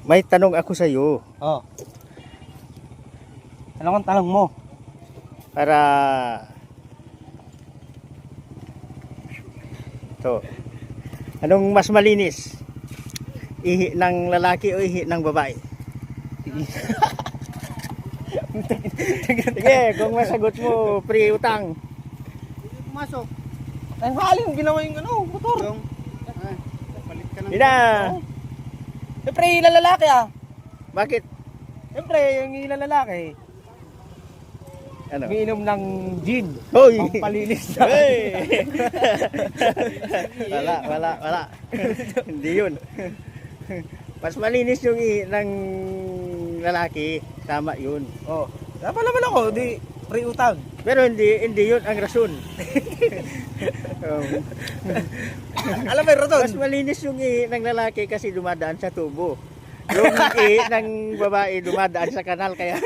May tanong ako sa iyo Oh. Ano ang tanong mo? para to. Anong mas malinis? Ihi ng lalaki o ihi ng babae? Sige, kung masagot mo, free utang. Pumasok. Ay, halin ginawa yung ano, motor. Palit ka ng Ina, Siyempre, ilalaki ah. bakit? Siyempre, yung ilalaki. Ano? Umiinom ng gin. Hoy! Pampalinis na. Hey! wala. Hindi yun. Mas malinis yung ihi ng lalaki. Tama yun. Oh. Dapat naman ako, di free utang. Pero hindi yun ang rason. Alam mo, Rodon. Mas malinis yung ihi ng lalaki kasi dumadaan sa tubo. Yung ihi ng babae dumadaan sa kanal kaya